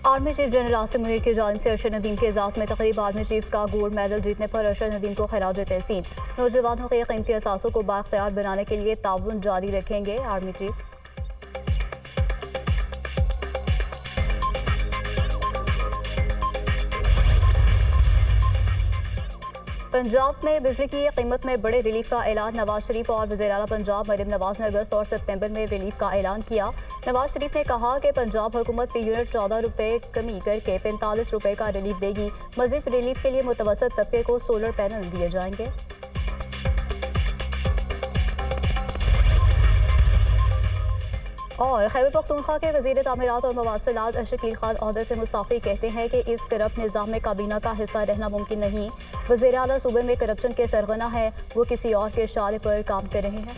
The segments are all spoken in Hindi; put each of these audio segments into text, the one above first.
Army chief general Asim Munir की जानिब से अरशद नदीम के एजाज में तकरीब। आर्मी चीफ का गोल्ड मेडल जीतने पर अरशद नदीम को खराज तहसीन। नौजवानों के कीमती असासों को बाख्तियार बनाने के लिए ताउन जारी रखेंगे आर्मी चीफ। पंजाब में बिजली की कीमत में बड़े रिलीफ का ऐलान। नवाज शरीफ और वज़ीर आला पंजाब मरीम नवाज ने अगस्त और सितंबर में रिलीफ का ऐलान किया। नवाज शरीफ ने कहा कि पंजाब हुकूमत फी यूनिट 14 रुपये कमी करके 45 रुपये का रिलीफ देगी। मज़ीद रिलीफ के लिए मुतवसत तबके को सोलर पैनल दिए जाएंगे। और खैबर पख्तूनख्वा के वज़ीर तामीरात और मवासिलात शकील खान ओहदे से मुस्ताफ़ी कहते हैं कि इस करप्ट निज़ाम में काबीना का हिस्सा रहना मुमकिन नहीं। वज़ीर आला सूबे में करप्शन के सरगना है, वो किसी और के इशारे पर काम कर रहे हैं।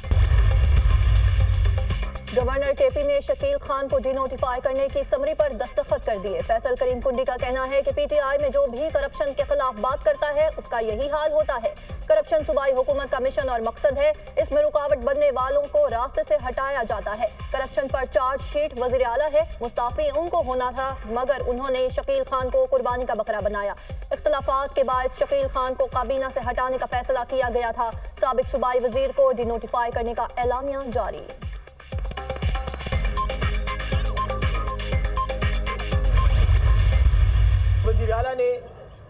गवर्नर केपी ने शकील खान को डिनोटिफाई करने की समरी पर दस्तखत कर दिए। फैसल करीम कुंडी का कहना है कि पीटीआई में जो भी करप्शन के खिलाफ बात करता है उसका यही हाल होता है। करप्शन सूबाई हुकूमत का मिशन और मकसद है, इसमें रुकावट बनने वालों को रास्ते से हटाया जाता है। करप्शन पर चार्जशीट वज़ीर आला है, मुस्ताफ़ी उनको होना था मगर उन्होंने शकील खान को कुर्बानी का बकरा बनाया। इख्तलाफात के बाद शकील खान को काबीना से हटाने का फैसला किया गया था। साबिक सूबाई वजीर को डिनोटिफाई करने का एलानिया जारी। वज़ीर आला ने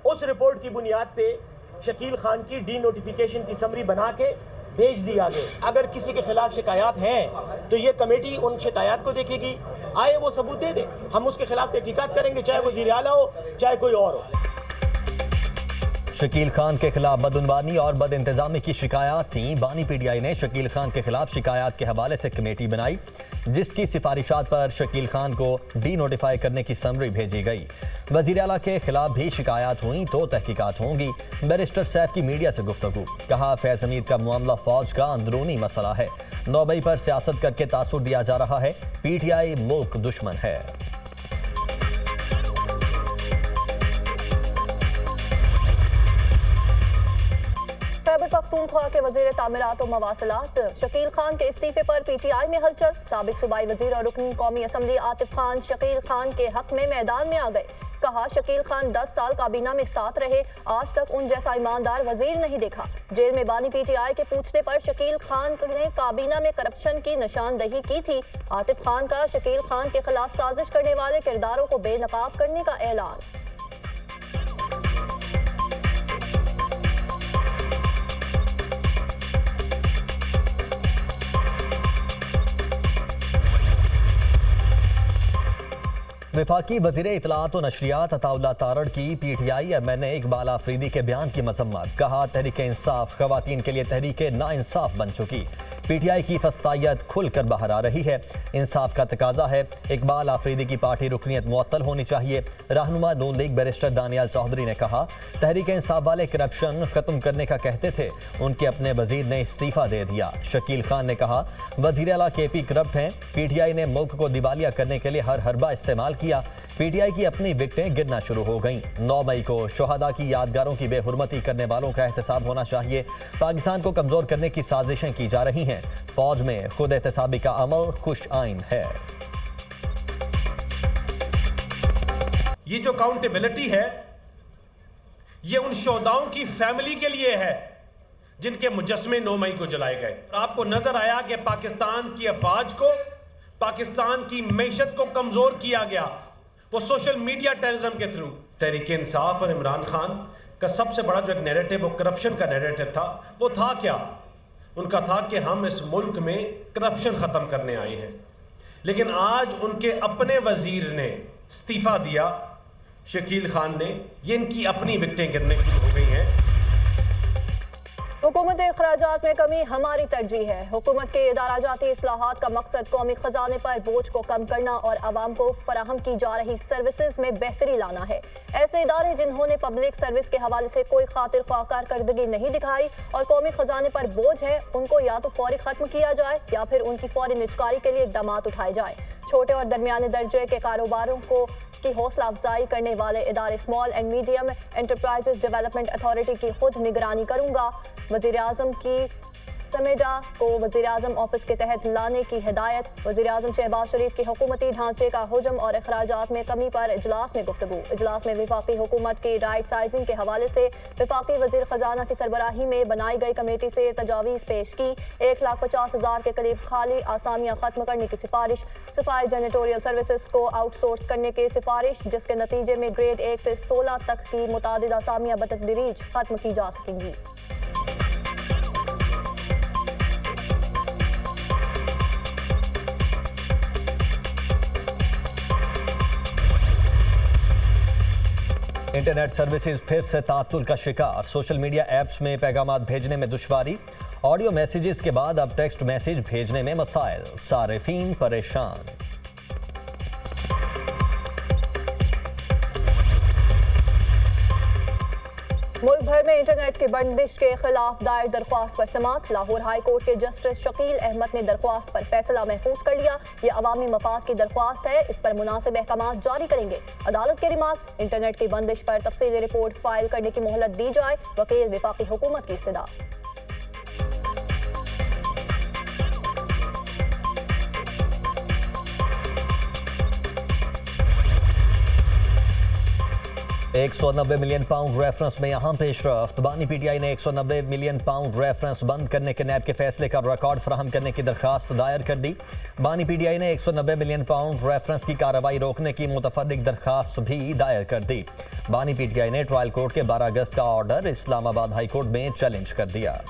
उस रिपोर्ट की बुनियाद पे शकील खान की डी नोटिफिकेशन की समरी बना के भेज दी आगे। अगर किसी के खिलाफ शिकायत हैं तो ये कमेटी उन शिकायत को देखेगी, आए वो सबूत दे दे, हम उसके खिलाफ तहकीकात करेंगे, चाहे वज़ीर आला हो चाहे कोई और हो। शकील खान के खिलाफ बदउनवानी और बद इंतजामी की शिकायत थी। बानी पीटीआई ने शकील खान के खिलाफ शिकायत के हवाले से कमेटी बनाई, जिसकी सिफारिशात पर शकील खान को डी नोटिफाई करने की समरी भेजी गई। वज़ीर आला के खिलाफ भी शिकायत हुई तो तहकीकात होंगी। बैरिस्टर सैफ की मीडिया से गुफ्तगू, कहा फैज़ हमीद का मामला फौज का अंदरूनी मसला है, 9 मई पर सियासत करके तासुर दिया जा रहा है, पीटीआई मुल्क दुश्मन है। खैबर पख्तूनख्वा के वज़ीर तामीरात और मवासिलात शकील खान के इस्तीफे पर पीटीआई में हलचल। साबिक सूबाई वज़ीर और रुकन कौमी असम्बली आतिफ खान शकील खान के हक में मैदान में आ गए। कहा शकील खान 10 साल काबीना में साथ रहे, आज तक उन जैसा ईमानदार वजीर नहीं देखा। जेल में बानी पीटीआई के पूछने पर शकील खान ने काबीना में करप्शन की निशानदही की थी। आतिफ खान का शकील खान के खिलाफ साजिश करने वाले किरदारों को बेनकाब करने का ऐलान। वफाकी वज़ीर इत्तलात व नशरियात अताउल्लाह तारड़ की पीटीआई एमएनए इकबाल आफरीदी के बयान की मजम्मत। कहा तहरीक इंसाफ खवातीन के लिए तहरीक नाइंसाफ बन चुकी। पीटीआई की फस्तायत खुलकर बाहर आ रही है, इंसाफ का तकाजा है। इकबाल आफरीदी की पार्टी रुकनीत मुअत्तल होनी चाहिए। रहनुमा नून लीग बैरिस्टर दानियाल चौधरी ने कहा तहरीक इंसाफ वाले करप्शन खत्म करने का कहते थे, उनके अपने वजीर ने इस्तीफा दे दिया। शकील खान ने कहा वज़ीर आला केपी करप्ट हैं, पीटीआई ने मुल्क को दिवालिया करने के लिए हर हरबा इस्तेमाल किया। पीटीआई की अपनी विकटें गिरना शुरू हो गईं। 9 मई को शोहदा की यादगारों की बेहुरमती करने वालों का एहतसाब होना चाहिए। पाकिस्तान को कमजोर करने की साजिशें की जा रही हैं। फौज में खुद एहतसाबी का अमल खुश आइन है। ये जो अकाउंटेबिलिटी है ये उन शोहदाओं की फैमिली के लिए है जिनके मुजस्मे 9 मई को जलाए गए। आपको नजर आया कि पाकिस्तान की अफवाज को, पाकिस्तान की मैशत को कमजोर किया गया, वो सोशल मीडिया टेररिज्म के थ्रू। तहरीक इंसाफ और इमरान खान का सबसे बड़ा जो एक नैरेटिव, वो करप्शन का नैरेटिव था। वो था क्या? उनका था कि हम इस मुल्क में करप्शन ख़त्म करने आए हैं। लेकिन आज उनके अपने वजीर ने इस्तीफ़ा दिया, शकील खान ने। ये इनकी अपनी विकटें गिरने शुरू हो गई हैं। हुकूमत अखराजात में कमी हमारी तरजीह है। हुकूमत के इदाराजाती इस्लाहात का मकसद कौमी खजाने पर बोझ को कम करना और आवाम को फराहम की जा रही सर्विसेज में बेहतरी लाना है। ऐसे इदारे जिन्होंने पब्लिक सर्विस के हवाले से कोई खातिर ख्वाह कारकर्दगी नहीं दिखाई और कौमी खजाने पर बोझ है, उनको या तो फौरी खत्म किया जाए या फिर उनकी फौरी निजकारी के लिए इकदाम उठाए जाए। छोटे और दरमियाने दर्जे के कारोबारों को की हौसला अफजाई करने वाले इदारे small and medium enterprises development authority की खुद निगरानी करूंगा। वज़ीर आज़म की समेडा को वज़ीर-ए-आज़म ऑफिस के तहत लाने की हिदायत। वज़ीर-ए-आज़म शहबाज शरीफ की हुकूमती ढांचे का हुजम और अखराजात में कमी पर इजलास में गुफ्तगू। इजलास में वफाकी हुकूमत की राइट साइजिंग के हवाले से वफाकी वज़ीर ख़जाना की सरबराही में बनाई गई कमेटी से तजावीज़ पेश की। 1,50,000 के करीब खाली आसामियाँ खत्म करने की सिफारिश। सफाई जेनेटोरियल सर्विसेज को आउटसोर्स करने की सिफारिश, जिसके नतीजे में ग्रेड 1 से 16 तक की मुतादिद आसामियाँ बतदरीज खत्म की जा सकेंगी। इंटरनेट सर्विसेज फिर से तातुल का शिकार। सोशल मीडिया ऐप्स में पैगामात भेजने में दुश्वारी। ऑडियो मैसेजेस के बाद अब टेक्स्ट मैसेज भेजने में मसाइल। सारिफीन परेशान। मुल्क भर में इंटरनेट की बंदिश के खिलाफ दायर दरख्वास्त पर समाअत। लाहौर हाई कोर्ट के जस्टिस शकील अहमद ने दरख्वास्त पर फैसला महफूज कर लिया। ये अवामी मफाद की दरख्वास्त है, इस पर मुनासिब अहकाम जारी करेंगे। अदालत के रिमार्क्स, इंटरनेट की बंदिश पर तफसीली रिपोर्ट फाइल करने की मोहलत दी जाए। वकील वफाकी हुकूमत की इस्तदा। £190 मिलियन रेफरेंस में अहम पेशरफ्त। बानी पीटीआई ने £190 मिलियन रेफरेंस बंद करने के नैब के फैसले का रिकॉर्ड फराहम करने की दरखास्त दायर कर दी। बानी पीटीआई ने £190 मिलियन रेफरेंस की कार्रवाई रोकने की मुतफर्रिक दरखास्त भी दायर कर दी। बानी पीटीआई ने ट्रायल कोर्ट के 12 अगस्त का ऑर्डर इस्लामाबाद हाई कोर्ट में चैलेंज कर दिया।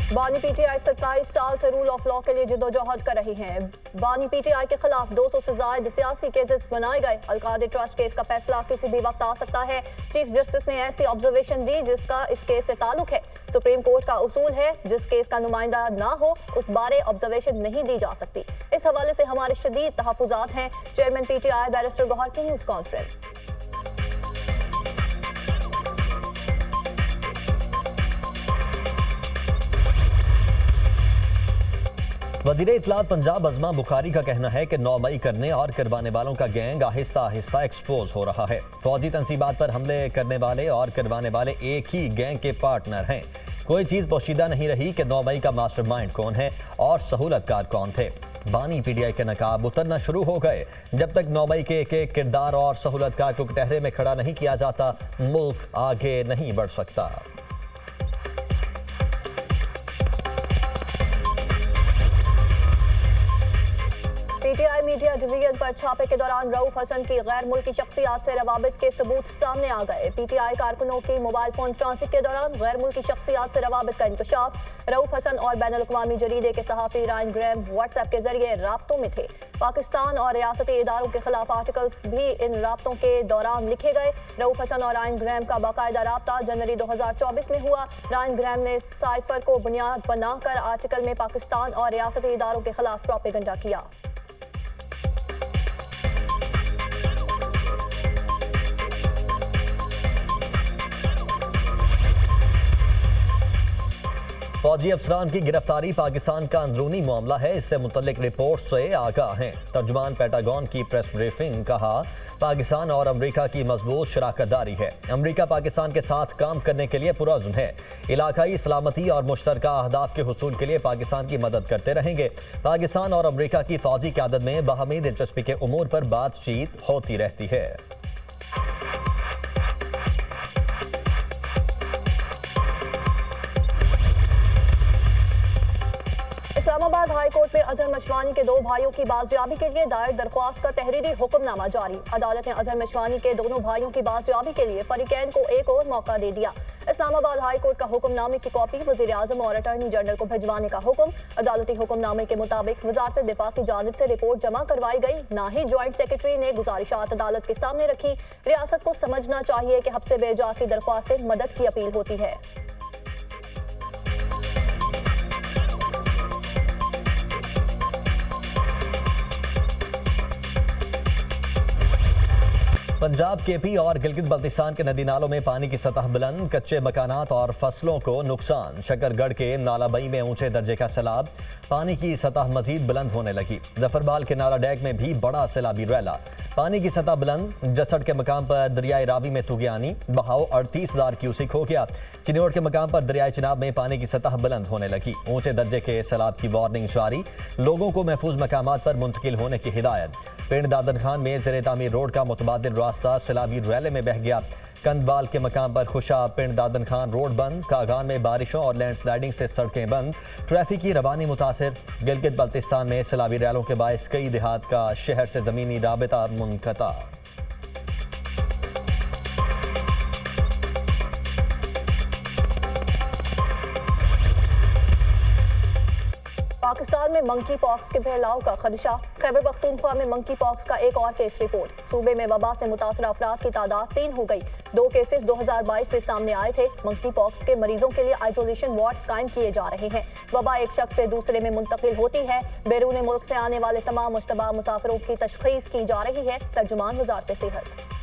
बानी पीटीआई 27 साल से रूल ऑफ लॉ के लिए जद्दोजहद कर रही हैं। बानी पीटीआई के खिलाफ 200 से ज्यादा सियासी केसेस बनाए गए। अलकादे ट्रस्ट केस का फैसला किसी भी वक्त आ सकता है। चीफ जस्टिस ने ऐसी ऑब्जर्वेशन दी जिसका इस केस से ताल्लुक है। सुप्रीम कोर्ट का उसूल है, जिस केस का नुमाइंदा ना हो उस बारे ऑब्जर्वेशन नहीं दी जा सकती। इस हवाले से हमारे शदीद तहफुजात हैं। चेयरमैन पीटीआई बैरिस्टर गौहर की न्यूज कॉन्फ्रेंस। वज़ीर इत्तलात पंजाब अज़मा बुखारी का कहना है कि 9 मई करने और करवाने वालों का गैंग आहिस्ता आहिस्ता एक्सपोज हो रहा है। फौजी तंसीबात पर हमले करने वाले और करवाने वाले एक ही गैंग के पार्टनर हैं। कोई चीज़ पोशीदा नहीं रही कि 9 मई का मास्टरमाइंड कौन है और सहूलतकार कौन थे। बानी पीटीआई के नकाब उतरना शुरू हो गए। जब तक 9 मई के एक किरदार और सहूलतकार को कटहरे में खड़ा नहीं किया जाता, मुल्क आगे नहीं बढ़ सकता। पीटीआई मीडिया डिवीजन पर छापे के दौरान रऊफ हसन की गैर मुल्की शख्सियात से रवाबित के सबूत सामने आ गए। पीटीआई कारकुनों की मोबाइल फोन ट्रांसिट के दौरान गैर मुल्की शख्सियात से रवाबित का इंकशाफ। रऊफ हसन और बैनुल अक़वामी जरीदे के सहाफ़ी रायन ग्रैम व्हाट्सएप के जरिए राब्तों में थे। पाकिस्तान और रियासती इदारों के खिलाफ आर्टिकल्स भी इन राब्तों के दौरान लिखे गए। रऊफ हसन और रायन ग्रैम का बाकायदा राब्ता जनवरी 2024 में हुआ। रायन ग्रैम ने साइफर को बुनियाद बनाकर आर्टिकल में पाकिस्तान और रियासती इदारों के खिलाफ प्रोपेगेंडा किया। फौजी अफसरान की गिरफ्तारी पाकिस्तान का अंदरूनी मामला है, इससे मुतल्लिक रिपोर्ट से आगाह हैं। तर्जुमान पेंटागन की प्रेस ब्रीफिंग, कहा पाकिस्तान और अमेरिका की मजबूत शराकतदारी है। अमेरिका पाकिस्तान के साथ काम करने के लिए पुरअज़्म है। इलाकाई सलामती और मुश्तरका अहदाफ के हुसूल के लिए पाकिस्तान की मदद करते रहेंगे। पाकिस्तान और अमेरिका की फौजी क़यादत में बाहमी दिलचस्पी के उमूर पर बातचीत होती रहती है। इस्लामाबाद हाई कोर्ट में अजहर मशवानी के 2 भाइयों की बाजियाबी के लिए दायर दरख्वास्त का तहरीरी हुक्मनामा जारी। अदालत ने अजहर मशवानी के दोनों भाइयों की बाजियाबी के लिए फरीकैन को एक और मौका दे दिया। इस्लामाबाद हाई कोर्ट का हुक्मनामे की कॉपी वज़ीर आज़म और अटॉर्नी जनरल को भिजवाने का हुक्म। अदालती हुक्मनामे के मुताबिक वज़ारत दिफा की जानिब से रिपोर्ट जमा करवाई गई। ना ही ज्वाइंट सेक्रेटरी ने गुजारिशात अदालत के सामने रखी। रियासत को समझना चाहिए कि हब्से बेजा की दरख्वास्तें मदद की अपील होती है। पंजाब, केपी और गिलगित बल्तिस्तान के नदी नालों में पानी की सतह बुलंद, कच्चे मकानात और फसलों को नुकसान। शकरगढ़ के नालाबई में ऊंचे दर्जे का सैलाब, पानी की सतह मजीद बुलंद होने लगी। जफरबाल के नाला डैक में भी बड़ा सैलाबी रैला, पानी की सतह बुलंद। जसड़ के मकाम पर दरियाई रावी में तुगियानी, बहाव 38,000 क्यूसिक हो गया। चिन्नौर के मकाम पर दरियाई चिनाब में पानी की सतह बुलंद होने लगी। ऊंचे दर्जे के सैलाब की वार्निंग जारी, लोगों को महफूज मकामात पर मुंतकिल होने की हिदायत। पिंड दादन खान में जरे तामीर रोड का मुतबादिल रास्ता सैलाबी रैले में बह गया। कंदवाल के मकाम पर खुशा पिंड दादन खान रोड बंद। कागान में बारिशों और लैंडस्लाइडिंग से सड़कें बंद, ट्रैफिक की रवानी मुतासिर। गिलगित बल्तिस्तान में सैलाबी रैलों के बायस कई देहात का शहर से ज़मीनी राबिता मुनक़ता। पाकिस्तान में मंकी पॉक्स के फैलाव का खदशा, खैबर पख्तूनख्वा में मंकी पॉक्स का एक और केस रिपोर्ट। सूबे में वबा से मुतासर अफराद की तादाद 3 हो गई। 2 केसेस 2022 में सामने आए थे। मंकी पॉक्स के मरीजों के लिए आइसोलेशन वार्ड्स कायम किए जा रहे हैं। वबा एक शख्स से दूसरे में मुंतकिल होती है। बैरून मुल्क से आने वाले तमाम मुश्तबा मुसाफिरों की तशखीस की जा रही है। तर्जुमान वजारत सेहत।